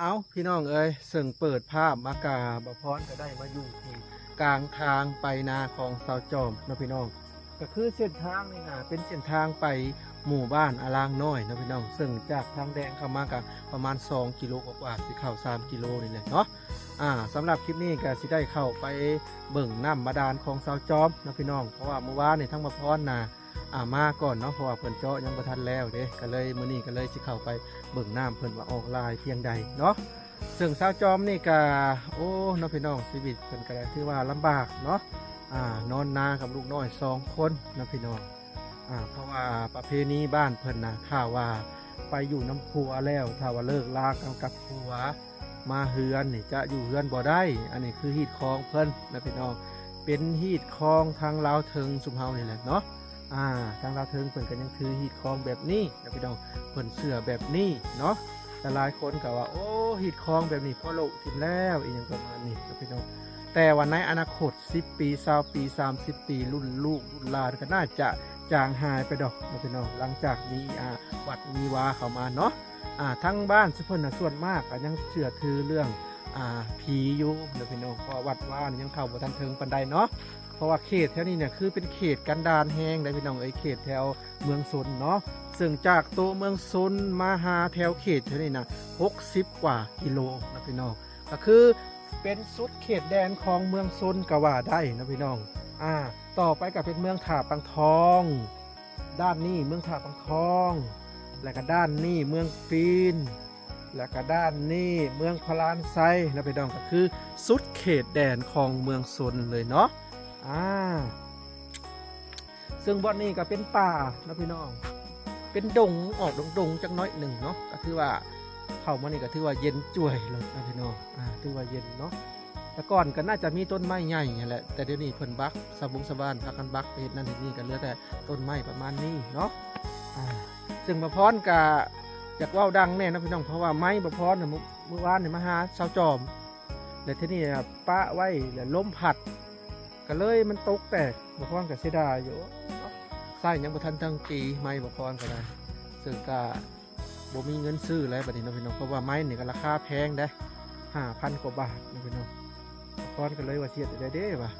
เอาพี่น้องเอ้ยซึ่งเปิดภาพมากาบพรก็ได้มาอยู่ที่กลางทางไปนาของสาวจอมนะพี่น้องก็คือเส้นทางนี่นะเป็นเส้นทางไปหมู่บ้านอารางน้อยนะพี่น้องซึ่งจากทางแดงเข้ามากับประมาณ2 กิโลกว่าสิเข้า3 กิโลนี่แหละเนาะสำหรับคลิปนี้ก็สิได้เข้าไปเบิ่งน้ำบาดาลของสาวจอมนะพี่น้องเพราะว่าเมื่อวานนี่ทั้งบพรนะมาก่อนเนาะเพราะว่าเพิ่นเจาะยังบ่ทันแล้วเด้ก็เลยมื้อนี้ก็เลยสิเข้าไปเบิ่งน้ำเพิ่นว่าออกลายเพียงใดเนาะซึ่งสาวจอมนี่ก็โอ้เนาะพี่น้องชีวิตเพิ่นก็ได้ถือว่าลำบากเนาะนอนนากับลูกน้อย2 คนนะพี่น้องเพราะว่าประเพณีบ้านเพิ่นนะถ้าว่าไปอยู่น้ำผัวแล้วถ้าว่าเลิกลากันกับผัวมาเฮือนนี่จะอยู่เฮือนบ่ได้อันนี้คือฮีดคองเพิ่นนะพี่น้องเป็นฮีดคองทางลาวเทิงสุมเฮานี่แหละเนาะทางลาวเทิงเพิ่นก็ยังคือฮีดคองแบบนี้นะพี่น้องเพิ่นเสื้อแบบนี้เนาะแต่หลายคนก็ว่าโอ้ฮีดคองแบบนี้พอโลกทิมแล้วอีกอย่างประมาณนี้นะพี่น้องแต่วันในอนาคต10 ปี20 ปี30 ปีรุ่นลูกรุ่นหลานก็น่าจะจางหายไปดอกนะพี่น้องหลังจากมีวัดมีวาเข้ามาเนาะทั้งบ้านเพิ่นส่วนมากก็ยังเชื่อถือเรื่องผีอยู่นะพี่น้องเพราะวัดว่ายังเข้าบ่ทันถึงปานใดเนาะเพราะว่าเขตแถวนี้เนี่ยคือเป็นเขตกันดารแห้งได้พี่น้องเขตแถวเมืองซุนเนาะซึ่งจากตัวเมืองซุนมาหาแถวเขตแถวนี้นะ60 กว่ากิโลนะพี่น้องก็คือเป็นสุดเขตแดนของเมืองซุนก็ว่าได้นะพี่น้องต่อไปก็เป็นเมืองถาปังทองด้านนี้เมืองถาปังทองและก็ด้านนี้เมืองฟีนและก็ด้านนี้เมืองพลานไซนะพี่น้องก็คือสุดเขตแดนของเมืองซุนเลยเนาะซึ่งบ่อนนี้ก็เป็นป่านะพี่น้องเป็นดงออกดงจังน้อยหนึ่งเนาะก็ถือว่าเข้ามานี่ก็ถือว่าเย็นจ่วยเลยนะพี่น้องถือว่าเย็นเนาะแต่ก่อนก็น่าจะมีต้นไม้ใหญ่แหละแต่เดี๋ยวนี้เพิ่นบักสะบุงสะบานพากันบักไปเฮ็ดนั่นเฮ็ดนี่ก็เหลือแต่ต้นไม้ประมาณนี้เนาะซึ่งบพรก็อยากเว้าดังแน่นะพี่น้องเพราะว่าไม้บพรเมื่อวานนี่มาหาชาวจอมแต่ที่นี่ปะไว้แล้วลมพัดก็เลยมันตกแตกบพรก็เสียดายอยู่ใส่ยังบ่ทันทั้งปีไม้บพรก็ได้ซึ่งก็บ่มีเงินซื้อแล้วบัดนี้นะพี่น้องเพราะว่าไม้นี่ก็ราคาแพงได้5,000 กว่าบาทนะพี่น้องบพรก็เลยว่าเสียดายเด้ว่ะ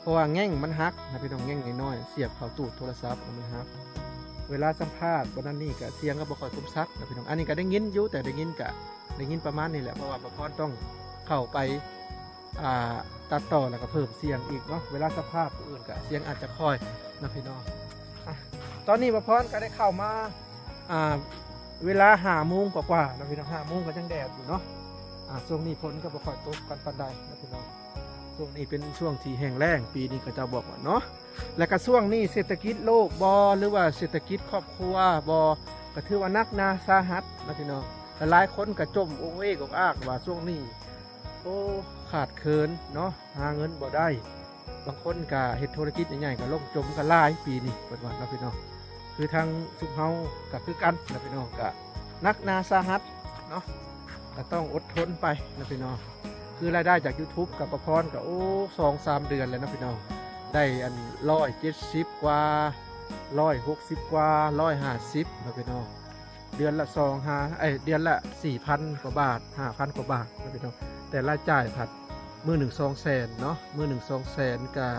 เพราะว่าแง่งมันหักนะพี่น้องแง่งน้อยๆเสียบเข้าตู้โทรศัพท์มันหักเวลาสัมภาษณ์วันนั้นนี่ก็เสียงก็บ่ค่อยคมชัดนะพี่น้องอันนี้ก็ได้ยินอยู่แต่ได้ยินประมาณนี้แหละเพราะว่าบพรต้องเข้าไปตัดต่อแล้วก็เพิ่มเสียงอีกเนาะเวลาสัมภาษณ์ผู้อื่นก็เสียงอาจจะค่อยนะพี่น้องตอนนี้บพรก็ได้เข้ามาเวลา5 โมงกว่านะพี่น้อง5 โมงก็ยังแดดอยู่เนาะช่วงนี้ฝนก็บ่ค่อยตกกันปานใดนะพี่น้องช่วงนี้เป็นช่วงที่แห้งแล้งปีนี้ก็จะบอกว่าเนาะและก็ช่วงนี้เศรษฐกิจโลกหรือว่าเศรษฐกิจครอบครัวก็ถือว่านักหนาสาหัสนะพี่น้องหลายคนก็จมองเวกอากว่าช่วงนี้โอ้ขาดเคินเนาะหาเงินบ่ได้บางคนก็เฮ็ดธุรกิจใหญ่ๆก็ล่มจมกันหลายปีนี้เปิดว่านะพี่น้องคือทางสุขเฮาก็คือกันนะพี่น้องก็นักหนาสาหัสเนาะก็ต้องอดทนไปนะพี่น้องคือรายได้จาก YouTube กับประพรก็2-3 เดือนแล้วนะพี่น้องได้170 กว่า160 กว่า150นะพี่น้องเดือนละเดือนละ 4,000 กว่าบาท 5,000 กว่าบาทนะพี่น้องแต่รายจ่ายผัดมื้อ1 200,000เนาะมื้อ1 200,000กับ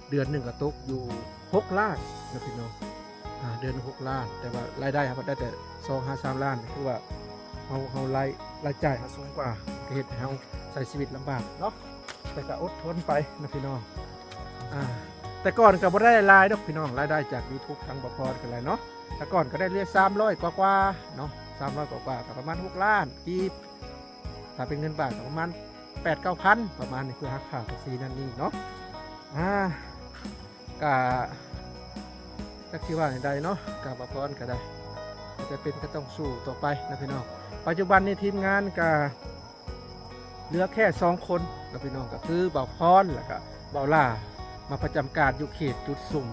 เดือน1ก็ตกอยู่6 ล้านนะพี่น้องเดือน6 ล้านแต่ว่ารายได้ครับได้แต่2-3 ล้านคือว่าเฮารายจ่ายสูงกว่าเฮ็ดให้เฮาใช้ชีวิตลำบากเนาะแต่ก็อดทนไปนะพี่น้องแต่ก่อนก็บ่ได้รายดอกพี่น้องรายได้จาก YouTube ทางบ่พอกันเลยเนาะแต่ก่อนก็ได้เรียก300 กว่าเนาะ300 กว่าก็ประมาณ6 ล้านกีบถ้าเป็นเงินบาทก็ประมาณ 8-9,000 ประมาณนี้คือหักค่าภาษีนั่นนี่เนาะก็จักสิว่าใดเนาะก็บ่พอก็ได้จะเป็นก็ต้องสู้ต่อไปนะพี่น้องปัจจุบันในทีมงานก็เหลือแค่2 คนนะพี่น้องก็คือเบาพรแล้วก็เบาล่ามาประจำการอยู่เขตจุดสุ่ม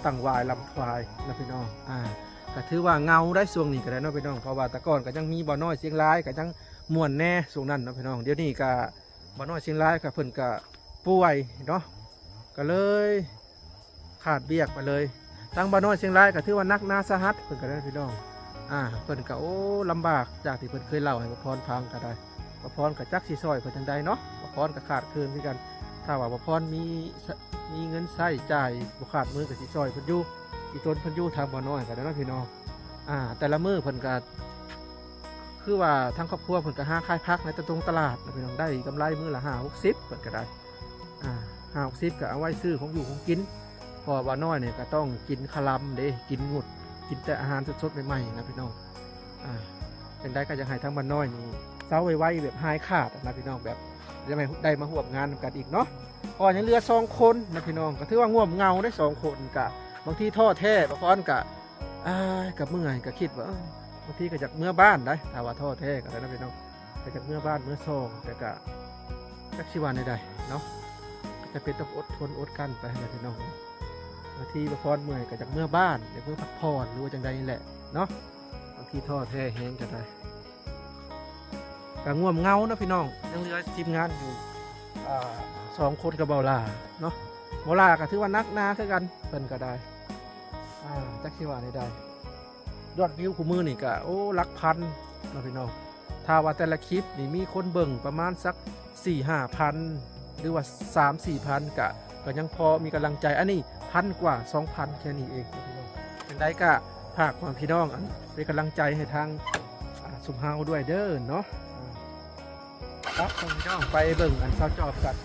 ตั้งวายลำควายนะพี่น้องก็ถือว่าเงาได้ช่วงนี้ก็ได้นะพี่น้องเพราะว่าแต่ก่อนก็ยังมีบ่อน้อยเสียงร้ายก็ยังม่วนแน่ช่วงนั้นนะพี่น้องเดี๋ยวนี้ก็บ่อน้อยเสียงร้ายก็เพิ่นก็ป่วยเนาะก็เลยขาดเบียกไปเลยตั้งบ่อน้อยเสียงร้ายก็ถือว่านักหนาสาหัสเพิ่นก็ได้พี่น้อง เพิ่นก็โอ้ลำบากจากที่เพิ่นเคยเล่าให้ป้าพรฟังก็ได้ป้าพรก็จักสิซอยเพิ่นจังใดเนาะป้าพรก็ขาดเคินคือกันถ้าว่าป้าพรมีเงินใช้จ่ายบ่ขาดมือก็สิซอยเพิ่นอยู่อีตนเพิ่นอยู่ทางบ่น้อยก็ได้เนาะพี่น้องแต่ละมื้อเพิ่นก็คือว่าทั้งครอบครัวเพิ่นก็หาขายผักในตรงตลาดนะพี่น้องได้กำไรมื้อละ5-60เพิ่นก็ได้5-60ก็เอาไว้ซื้อของอยู่ของกินพอว่าน้อยเนี่ยก็ต้องกินคลำเด้กินงุดกินแต่อาหารสดๆใหม่ๆนะพี่น้องจังได้ก็จะให้ทั้งบ้านน้อยนี่เซาไว้แบบหายขาดนะพี่น้องแบบจะไม่ได้มาร่วมงานกันอีกเนาะพอยังเหลือ2คนนะพี่น้องก็ถือว่าง่วมเงาได้2คนกะบางทีท้อแท้บางคนกะกับเมื่อยก็คิดว่าบางทีก็จากเมื่อบ้านได้ถ้าว่าท้อแท้ก็ได้นะพี่น้องก็จากเมื่อบ้านเมื่อซองแต่ก็จักชีวานใดๆเนาะจะเป็นต้องอดทนอดกั้นไปนะพี่น้องบางทีบางคนเมื่อยก็จากเมื่อบ้านเดี๋ยวเมื่อพักผ่อนหรือว่าจังใดนี่แหละเนาะบางทีท้อแท้แห้งก็ได้ก็ง่วมเงานะพี่น้องยังเหลือทีมงานอยู่2 คนกับเบาลาเนาะเบาลาก็ถือว่านักนาคือกันเพิ่นก็ได้จักชีวานใดๆยอดวิวคู่มือนี่ก็โอ้หลักพันนะพี่น้องถ้าว่าแต่ละคลิปนี่มีคนเบิ่งประมาณสัก 4-5 พันหรือว่า 3-4 พันก็ยังพอมีกำลังใจอันนี้1,000 กว่า 2,000 แค่นี้เองนะพี่น้องเป็นได้ก็ฝากความพี่น้องเป็นกำลังใจให้ทางสุมเฮาด้วยเด้อเนาะครับพี่น้องไปเบิ่งเสาจอบกัน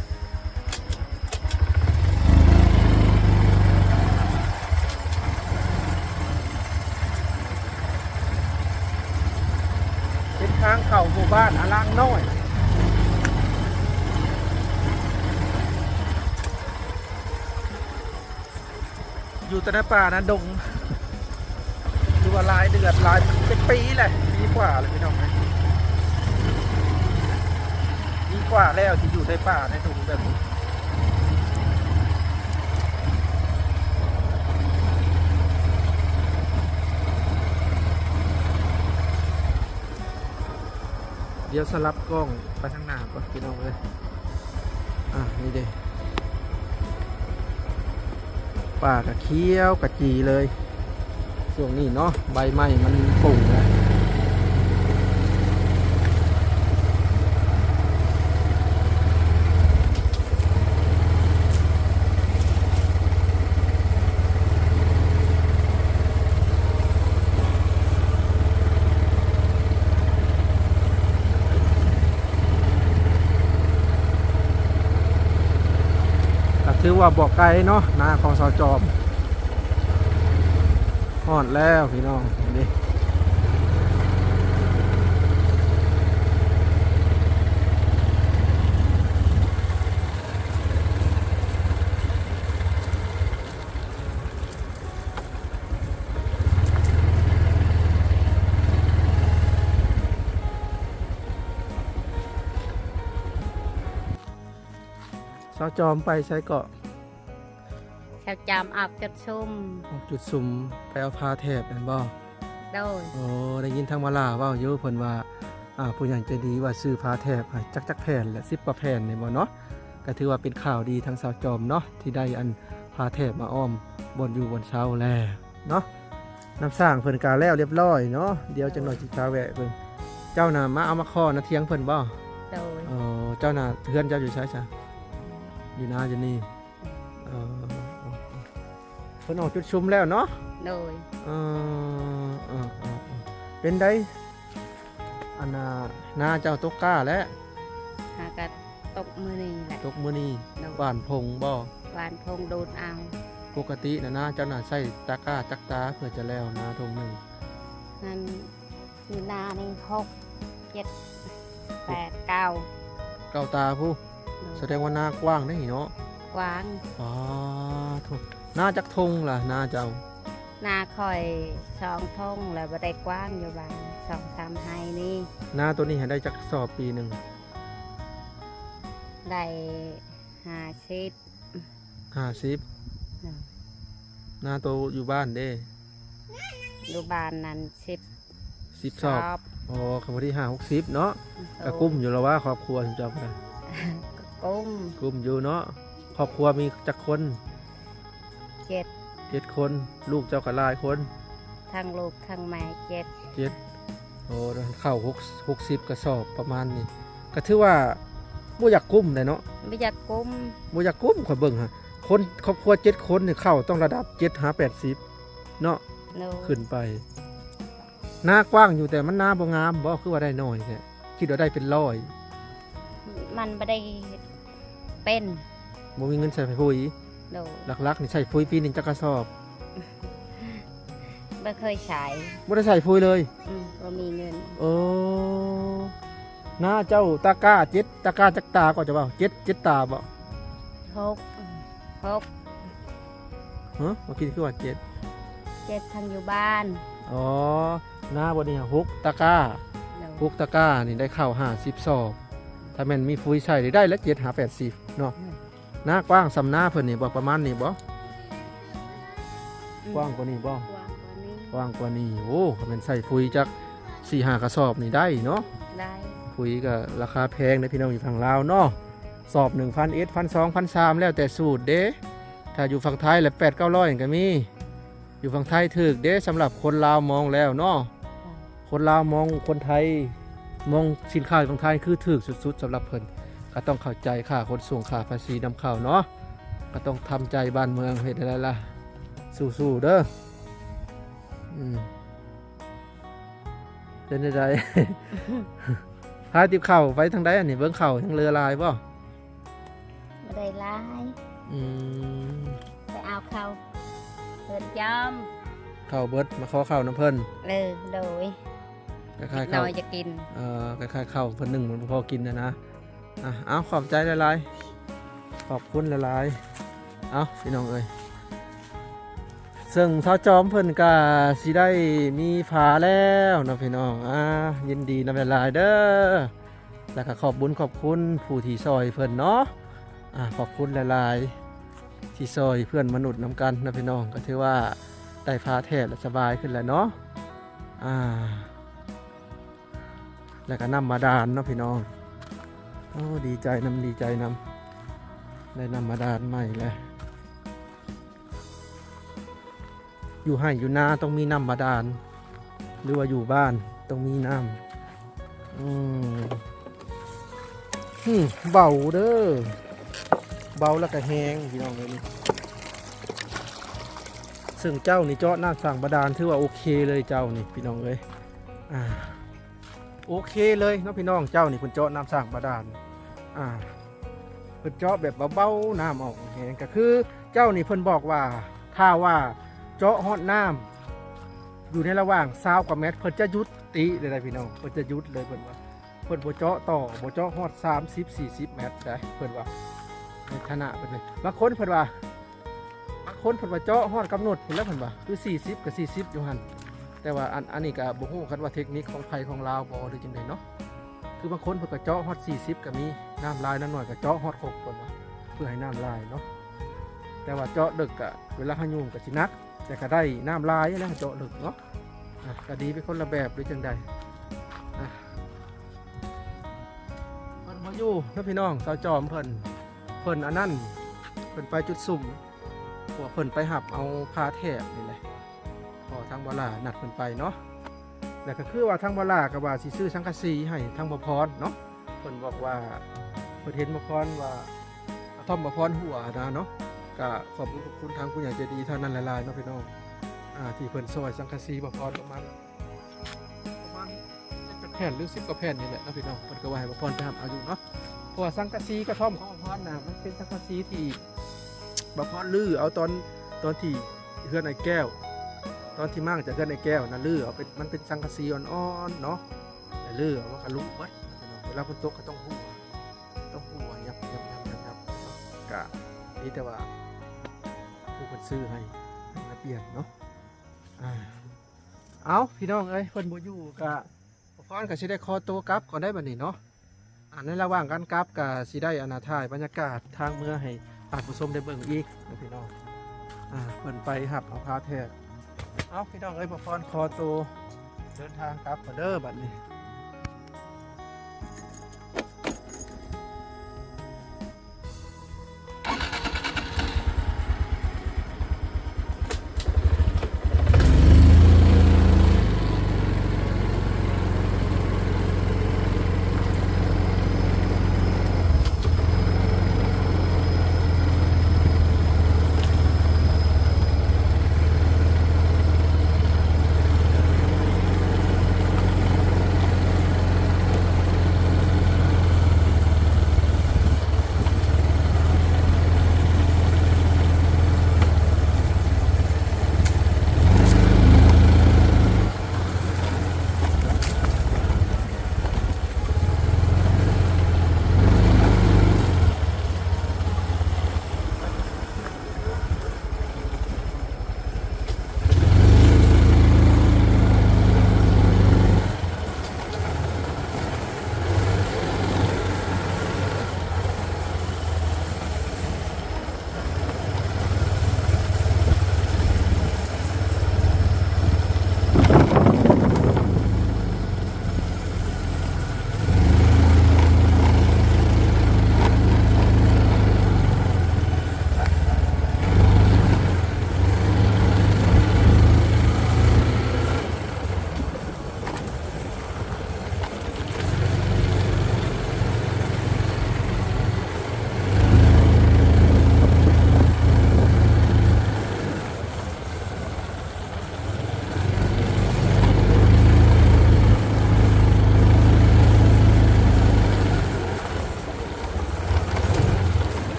เป็นทางเข้าหมู่บ้านอลางน้อยอยู่แต่ในป่านะดงดูว่าลายเดือดลายเป็นปีแหละปีกว่าเลยพี่น้องนะปีกว่าแล้วที่อยู่ในป่าในดงแบบนี้เดี๋ยวสลับกล้องไปทางหน้าก่อนพี่น้องเลยนี่เด้ป่ากระเคี้ยวกระจีเลยช่วงนี้เนาะใบไม้มันปุ่งเลยถือว่าบอกไกลเนาะนาของสจอมฮอดแล้วพี่น้องนี่สจอมไปใช้เกาะชาวจามออกจุดซุ่มจุดซุ่มไปเอาพาแถบนั่นบ่โดยโอ้ได้ยินทางมาลาว่าเยอะเพิ่นว่าผู้ใหญ่ใจดีว่าซื้อพาแถบให้จักแผ่นและ10 กว่าแผ่นนี่บ่เนาะก็ถือว่าเป็นข่าวดีทางสาวจอมเนาะที่ได้อันพาแถบมาอ้อมบนอยู่บนเช้าแล้วเนาะน้ำสร้างเพิ่นกาแล้วเรียบร้อยเนาะเดี๋ยวจังหน่อยสิพาแวะเบิ่งเจ้าน่ะมาเอามาขอนะเถียงเพิ่นบ่โดยเจ้าน่ะเฮือนเจ้าอยู่ใช่จ้ะอยู่นาจะนี่เพิ่นออกจุดชุมแล้วเนาะโดยเป็นได้อันนาเจ้าตกก้าแล้วหากะตกมือนี่แหละตกมือนี่บ้านพงบ่บ้านพงโดนเอาปกตินะเจ้าน่ะใส่ตะก้าจักตาเพื่อจะแล้วนาทงหนึ่งนั่นคือนาใน6 7 8 9ตาผู้แสดงว่าหน้ากว้างได้เนาะกว้างทุกหน้าจักทงล่ะหน้าเจ้าหน้าคอย2 ทงแล้วบ่ได้กว้างอยู่บ้าน2-3 ไฮนี่หน้าตัวนี้ให้ได้จักสอบปีหนึ่งได้50หน้าตัวอยู่บ้านเด้อยู่บ้านนั้น10 สอบคำว่าที่50เนาะกระกุ้มอยู่แล้วว่าครอบครัวเจ้าค่ะกุ้มอยู่เนาะครอบครัวมีจักคน7 คนลูกเจ้าก็หลายคนทั้งลูกทั้งแม่7 7โอ้ข้าว60กระสอบประมาณนี้ก็ถือว่าบ่อยากกุ้มเลยเนาะ ไม่อยากกุม บ่อยากกุ้มข่อยเบิ่งฮะคนครอบครัว7คนนี่ข้าวต้องระดับ7-80เนาะ โดย ขึ้นไปหน้ากว้างอยู่แต่มันหน้าบ่งามบ่คือว่าได้น้อยแท้คิดว่าได้เป็นร้อย มันไม่ได้เป็น บ่มีเงินใส่ปุ๋ย โดย หลักๆนี่ใส่ปุ๋ยปีหนึงจักกระสอบ ไม่เคยใช้ บ่ได้ใส่ปุ๋ยเลย ก็มีเงิน โอ้หน้าเจ้าตะกร้า7ตะกร้าจักตาก็จะเว้า7ตาบ่ หก ฮะเมื่อกี้คือว่า7 7ทางอยู่บ้าน อ๋อหน้าบ่นี่6ตะกร้า โดย 6ตะกร้านี่ได้ข้าว50ซอบถ้าแม่นมีปุ๋ยใส่ได้แล้ว7-80เนาะหน้ากว้างสำหน้าเพิ่นนี่บ่ประมาณนี้บ่กว้างกว่านี้บ่ กว้างกว่านี้ กว้างกว่านี้โอ้ถ้าแม่นใส่ปุ๋ยจัก 4-5 กระสอบนี่ได้เนาะ ได้ ปุ๋ยก็ราคาแพงในพี่น้องอยู่ฝั่งลาวเนาะสอบ 1,000 1,200 1,300แล้วแต่สูตรเด้ถ้าอยู่ฝั่งไทยแล้ว8-900ก็มีอยู่ฝั่งไทยถูกเด้สำหรับคนลาวมองแล้วเนาะคนลาวมองคนไทยมองสินค้าฝั่งไทยคือถูกสุดๆสำหรับเพิ่นก็ต้องเข้าใจค่าขนส่งค่าภาษีนำเข้าเนาะก็ต้องทำใจบ้านเมืองเฮ็ดได้ล่ะสู้ๆเด้อเป็นได พาติบเข่าไปทางใดอันนี้เบิ่งเข่าทางเรือลายบ่ ไม่ได้ร้าย อืม ไปเอาเขาเพิ่นจอม เข่าเบิดมาขอเข่าน้ำเพิ่น โดย คล้ายๆ น้ เข่า อยจะกิน คล้ายๆเข่าเพิ่นหนึ่งมันพอกินนะเอาขอบใจหลายๆขอบคุณหลายๆเอาพี่น้องเอ้ยซึ่งเท้าจอมเพิ่นก็สิได้มีผาแล้วเนาะพี่น้องยินดีนำหลายๆเด้อแล้วก็ขอบบุญขอบคุณผู้ที่ซอยเพิ่นเนาะขอบคุณหลายๆที่ซอยเพื่อนมนุษย์นำกันนะพี่น้องก็ถือว่าได้ผาแท้และสบายขึ้นแล้วเนาะแล้วก็นำมาดานเนาะพี่น้องโอ้ดีใจนำได้นำมาดานใหม่เลยอยู่ให้อยู่นาต้องมีน้ำบาดาลหรือว่าอยู่บ้านต้องมีน้ำเบาเด้อเบาแล้วก็แห้งพี่น้องเลยนี่ซึ่งเจ้านี่เจาะน้ำสั่งบาดาลถือว่าโอเคเลยเจ้านี่พี่น้องเลยโอเคเลยเนาะพี่น้องเจ้านี่เพิ่นเจาะน้ำสั่งบาดาลเพิ่นเจาะแบบเบาๆน้ำออกแห้งก็คือเจ้านี่เพิ่นบอกว่าถ้าว่าเจาะฮอดน้ำอยู่ในระหว่าง20 กว่าเมตรเพิ่นจะยุติเลยนะพี่น้องเพิ่นจะยุดเลยเพิ่นว่าเพิ่นบ่เจาะต่อบ่เจาะฮอด30-40 เมตรได้เพิ่นว่าในขณะเพิ่นเลยบางคนเพิ่นว่าเจาะฮอดกำหนดเพิ่นแล้วเพิ่นว่าคือ40กับ40อยู่หั่นแต่ว่าอันนี้ก็บ่ฮู้คันว่าเทคนิคของไผของลาวบ่หรือจังได๋เนาะคือบางคนเพิ่นก็เจาะฮอด40ก็มีน้ำลายน้อยก็เจาะฮอด6เพิ่นว่าเพื่อให้น้ำลายเนาะแต่ว่าเจาะดึกก็เวลาเฮายุ่งก็สิหนักแต่ก็ได้น้ำลายแล้วเจาะลึกเนาะก็ดีเป็นคนละแบบหรือจังใดมันมาอยู่นะพี่น้องสาวจอมเพิ่นอันนั้นเพิ่นไปจุดสุ่มพวกเพิ่นไปหับเอาพาแถบนี่แหละพอทางบลานัดเพิ่นไปเนาะแล้วก็คือว่าทางบลากับว่าสิซื้อสังกะสีให้ทางบ่พรเนาะเพิ่นบอกว่าเพิ่นเห็นบ่พรว่าท่อมบ่พรหัวนะเนาะก็ขอบคุณทางผู้ใหญ่ใจดีเท่านั้นหลายๆเนาะพี่น้องที่เพิ่นซอยสังกะสีบ่พรประมาณแผ่นหรือ10 กว่าแผ่นนี่แหละเนาะพี่น้องเพิ่นก็ว่าให้บ่พรไปหาเอาอยู่เนาะเพราะว่าสังกะสีกระท่อมของบ่พรน่ะมันเป็นสังกะสีที่บ่พรลื้อเอาตอนที่เฮือนไอ้แก้วตอนที่มั่งจากเฮือนไอ้แก้วน่ะลื้อเอาเป็นมันเป็นสังกะสีอ่อนๆเนาะแต่ลื้อเอามันก็ลุกเบิดพี่น้องเวลาฝนตกก็ต้องฮู้ยับก็นี่แต่ว่าผู้คนซื้อให้มาเปลี่ยนเนาะเอาพี่น้องเอ้ยเพิ่นบ่อยู่ก็พรก็สิได้ขอตัวกลับก่อนได้บัดนี้เนาะในระหว่างการกลับก็สิได้ถ่ายบรรยากาศทางเมืองให้ท่านผู้ชมได้เบิ่งอีกนะพี่น้องเพิ่นไปหับเอาพาแท้เอาพี่น้องเอ้ยพรขอตัวเดินทางกลับก่อนเด้อบัดนี้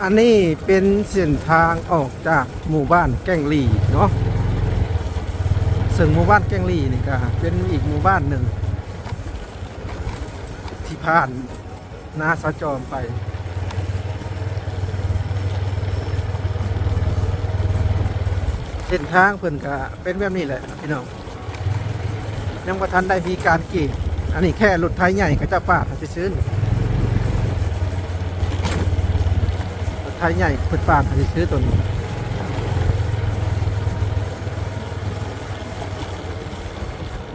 อันนี้เป็นเส้นทางออกจากหมู่บ้านแก้งหลีเนาะซึ่งหมู่บ้านแก้งหลีนี่ก็เป็นอีกหมู่บ้านหนึ่งที่ผ่านนาสะจอมไปเส้นทางเพิ่นก็เป็นแบบนี้แหละพี่น้องยังบ่ทันได้มีการกรีดอันนี้แค่รถไถใหญ่ก็จะปาดจะซื้อรถไถใหญ่เพิ่นปาดจะซื้อตัวนี้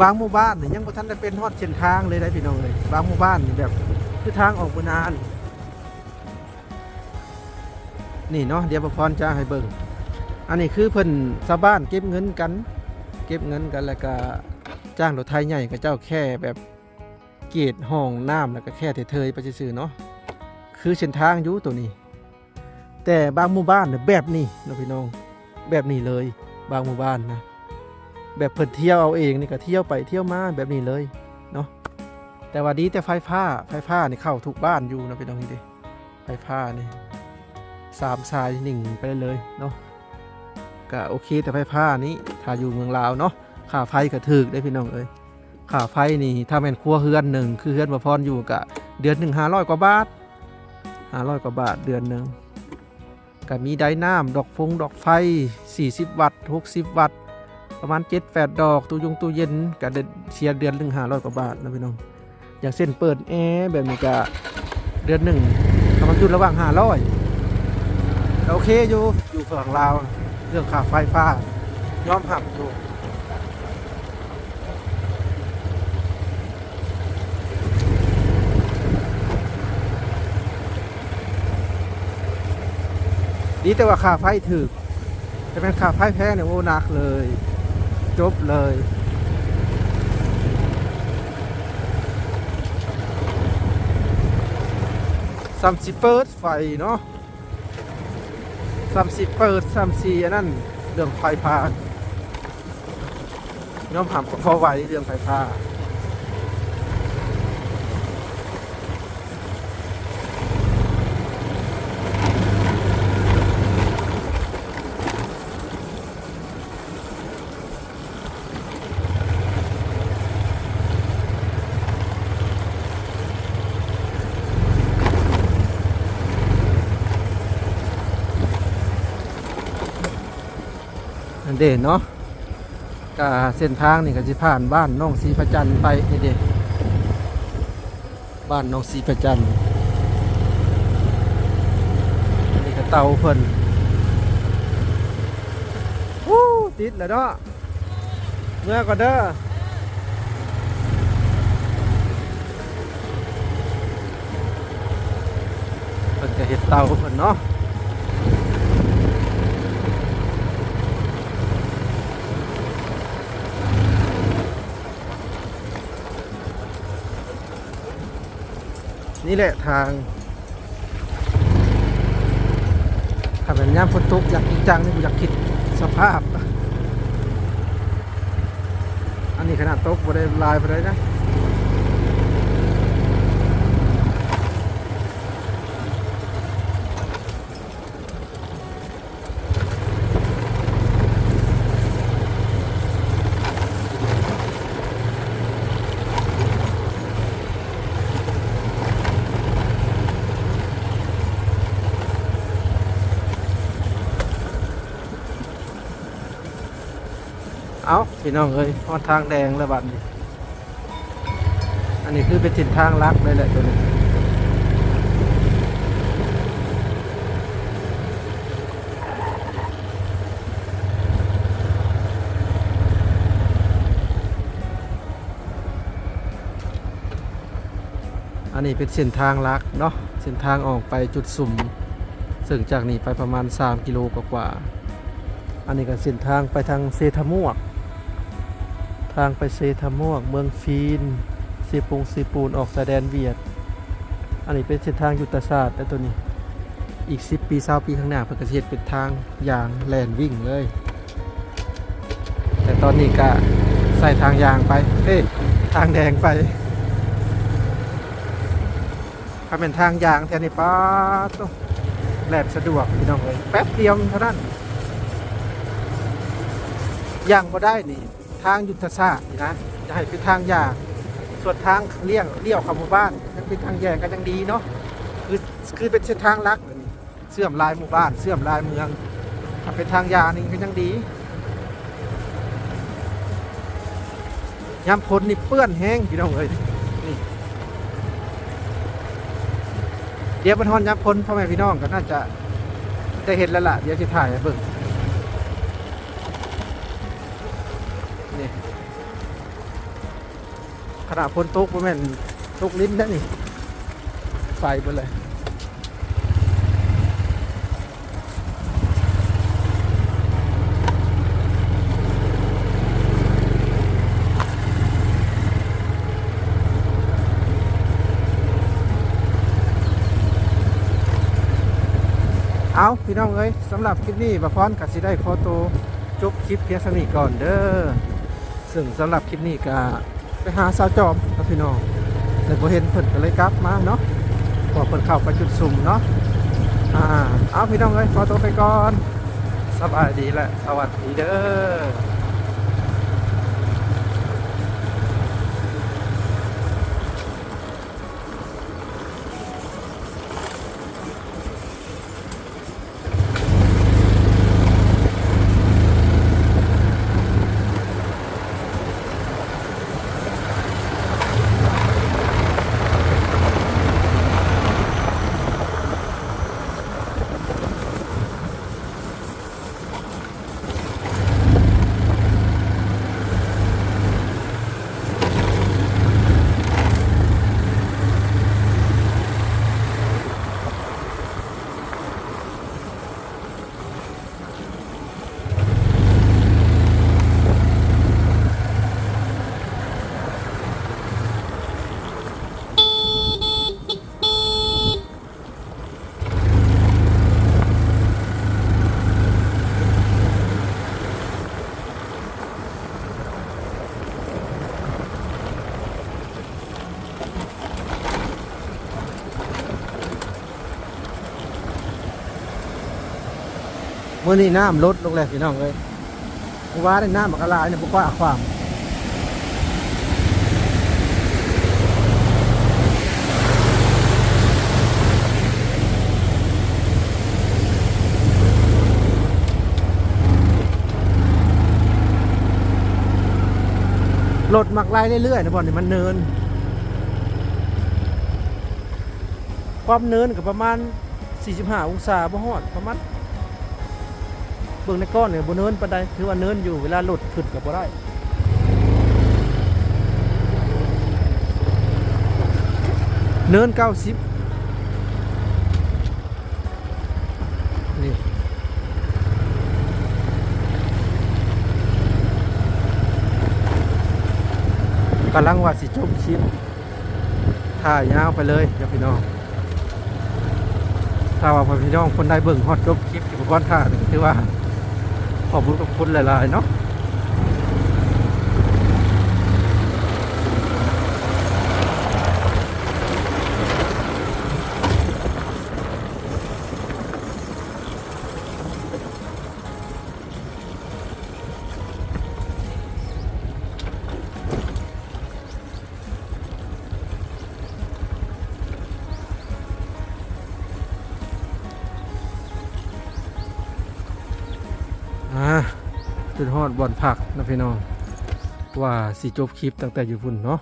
บางหมู่บ้านนี่ยังบ่ทันได้เป็นฮอดเส้นทางเลยได้พี่น้องเลยบางหมู่บ้านนี่แบบคือทางออกบ่นานนี่เนาะเดี๋ยวประพรจะให้เบิ่งอันนี้คือเพิ่นชาวบ้านเก็บเงินกันแล้วก็จ้างรถไถใหญ่กับเจ้าแค่แบบเกตห้องน้ำแล้วก็แค่เทยๆไปซื่อๆเนาะคือเส้นทางอยู่ตัวนี้แต่บางหมู่บ้านเนี่ยแบบนี้เนาะพี่น้องแบบนี้เลยบางหมู่บ้านนะแบบเพิ่นเที่ยวเอาเองนี่ก็เที่ยวไปเที่ยวมาแบบนี้เลยเนาะแต่ว่าดีแต่ไฟฟ้านี่เข้าทุกบ้านอยู่นะพี่น้องนี่ดิไฟฟ้านี่3 สายหนึ่งไปเลยเนาะก็โอเคแต่ไฟฟ้านี้ถ้าอยู่เมืองลาวเนาะค่าไฟก็ถึกได้พี่น้องเอ้ยค่าไฟนี่ถ้าแม่นครัวเฮือนหนึ่งคือเฮือนบ่พรอยู่ก็เดือนหนึ่ง500 กว่าบาท500 กว่าบาทเดือนหนึ่งก็มีไดน้ำดอกไฟ40 วัตต์60 วัตต์ประมาณ7-8 ดอกตู้เย็นก็เสียเดือนหนึ่ง500 กว่าบาทนะพี่น้องอย่างเส้นเปิดแอร์แบบนี้ก็เดือนหนึ่งประมาณจุดระหว่าง500โอเคอยู่ฝั่งลาวเรื่องค่าไฟฟ้ายอมหับอยู่ดีแต่ว่าค่าไฟถึกจะเป็นค่าไฟแพงเนี่ยโอ้หนักเลยจบเลย30 เปิดไฟเนาะ30 เปิด34อันนั้นเรื่องไฟฟ้าน้องถามพอไหวเรื่องไฟฟ้าเด่นเนาะก็เส้นทางนี่ก็จะผ่านบ้านน้องศรีประจันไปนี่เด่บ้านน้องศรีประจันนี่ก็เตาเพิ่นติดแล้วเนาะเมื่อก่อนเด้อเพิ่นก็เห็ดเตาเพิ่นเนาะนี่แหละทางถ้าเป็นย่ามฝนตกอยากจริงจังนี่กูอยากคิดสภาพอันนี้ขนาดตกบ่ได้ลายไปเลยนะเอาพี่น้องเอ้ยฮอดทางแดงแล้วบัดนี้อันนี้คือเป็นเส้นทางลักเลยแหละตัวนี้อันนี้เป็นเส้นทางลักเนาะเส้นทางออกไปจุดสุ่มซึ่งจากนี้ไปประมาณ3 กิโลกว่าอันนี้ก็เส้นทางไปทางเซทามวกทางไปเซทามวกเมืองฟีนซีปูนออกสายแดนเวียดอันนี้เป็นเส้นทางยุทธศาสตร์และตัวนี้อีก10 ปี20 ปีข้างหน้าเพื่อเกษตรเป็นทางยางแลนวิ่งเลยแต่ตอนนี้ก็ใส่ทางยางไปทางแดงไปถ้าเป็นทางยางแทนนี่ป้าต้อง แล่นสะดวกพี่น้องเลยแป๊บเดียวเท่านั้นย่างบ่ได้นี่ทางยุทธศาสตร์นี่นะจะให้เป็นทางยากส่วนทางเลี้ยวเข้าหมู่บ้านยังเป็นทางแยกกันยังดีเนาะคือเป็นเส้นทางลักเชื่อมลายหมู่บ้านเชื่อมลายเมืองถ้าเป็นทางยานี่ก็ยังดียามฝนนี่เปื้อนแห้งพี่น้องเลยนี่เดี๋ยวบรรทอนยามฝนพ่อแม่พี่น้องก็น่าจะได้เห็นแล้วล่ะเดี๋ยวจะถ่ายให้เบิ่งนี่ขณะฝนตกพ่อแม่นตกลิ้นได้นี่ไฟไปเลยเอาพี่น้องเอ้ยสำหรับคลิปนี้บะพรกับสิได้ขอตัวจบคลิปเพียงเท่านี้ก่อนเด้อซึ่งสำหรับคลิปนี้ก็ไปหาสาวจอมครับพี่น้องแต่พอเห็นเพิ่นก็เลยกลับมาเนาะพอเพิ่นเข้าไปจุดสุ่มเนาะเอาพี่น้องเอ้ยขอตัวไปก่อนสบายดีแหละสวัสดีเด้อเมื่อนี้น้ำลดลงแล้วพี่น้องเลยเพราะว่าได้น้ำมันละลายเนี่ยบุกว่าความลดหมักลายเรื่อยๆนะบอลนี่มันเนินความเนินกับประมาณ45 องศาบ่ฮอดประมาณเบิ่งในก้อนเนี่ยบนเนินปานใดถือว่าเนินอยู่เวลาหลุดขึ้นกับบ่ได้เนิน90นี่กำลังว่าสิจบคลิปถ่ายยาวไปเลยเดี๋ยวพี่น้องถ้าว่าพี่น้องคนได้เบิ่งฮอดจบคลิปอยู่ก่อนท่าถือว่าขอบคุณกับคุณหลายๆเนาะจุดฮอดบ่อนผักนะพี่น้องว่าสิจบคลิปตั้งแต่อยู่พุ่นเนาะ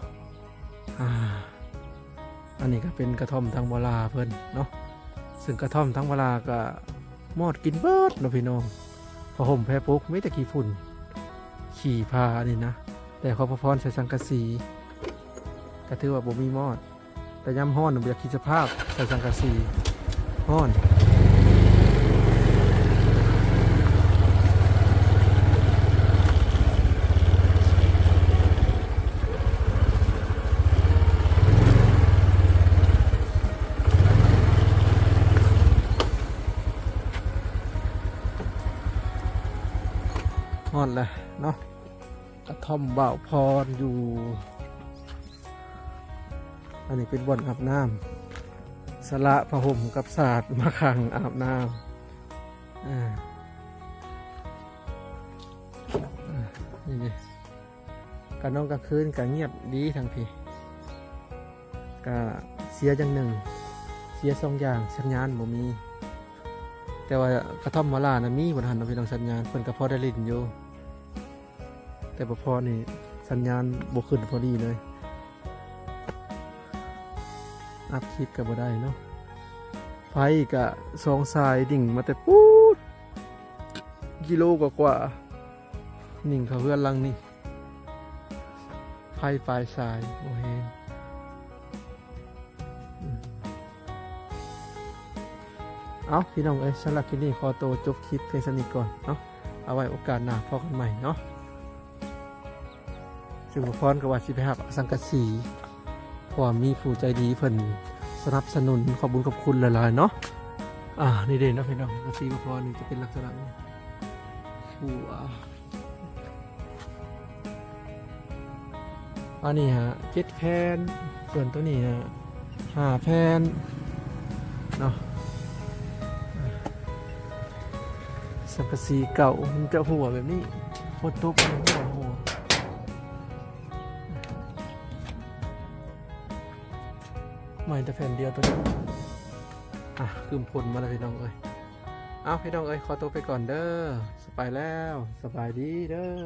อันนี้ก็เป็นกระท่อมทางโบราณเพิ่นเนาะซึ่งกระท่อมทางโบราณก็มอดกินเบิดนะพี่น้องผ้าห่มแพรปุ๊กไม่แต่ขี้ฝุ่นขี่พานี่นะแต่ขอพระพรใส่สังกะสีก็ถือว่าบ่มีมอดแต่ย้ำห้อนอยากคิดสภาพใส่สังกะสีห้อนเลยเนาะกระท่อมบ่าวพรอยู่อันนี้เป็นบ่อนอาบน้ำ สละผ้าห่มกับสาดมาขังอาบน้ำนี่การนอนกลางคืนก็เงียบดีทั้งพี่ก็เสียอย่างหนึ่งเสียสองอย่างสัญญาณบ่มีแต่ว่ากระท่อมมะลานะมีบนหันเราไปลองสัญญาณเพิ่นก็พอได้ลิ้นอยู่แต่บ่พอนี่สัญญาณบ่ขึ้นพอดีเลยอัพคลิปก็บ่ได้เนาะไฟก็สองสายดิ่งมาแต่ปูดกิโลกว่านิ่งเขาเพื่อนลังนี่ไฟปลายสายโอเห็นเอาพี่น้องเอ้ยสำหรับคลิปนี้ขอตัวจบคลิปเพียงสนิทก่อนเนาะเอาไว้โอกาสหน้าพบกันใหม่เนาะซึ่งพรกับว่าสิไปหับสังกะสีเพราะว่ามีผู้ใจดีเพิ่นสนับสนุนขอบคุญขอบคุณหลายๆเนาะนี่เด่นนะพี่น้องสังกะสีพรนี่จะเป็นลักษณะนี้อันนี้ฮะ7 แผ่นส่วนตัวนี้ฮะ5 แผ่นเนาะสังกะสีเก่ามันจะหัวแบบนี้โคตรตุ๊บหัวใหม่แต่แผ่นเดียวตัวนี้คืมพลมาแล้วพี่น้องเอ้ยพี่น้องเอ้ยขอตัวไปก่อนเด้อสบายแล้วสบายดีเด้อ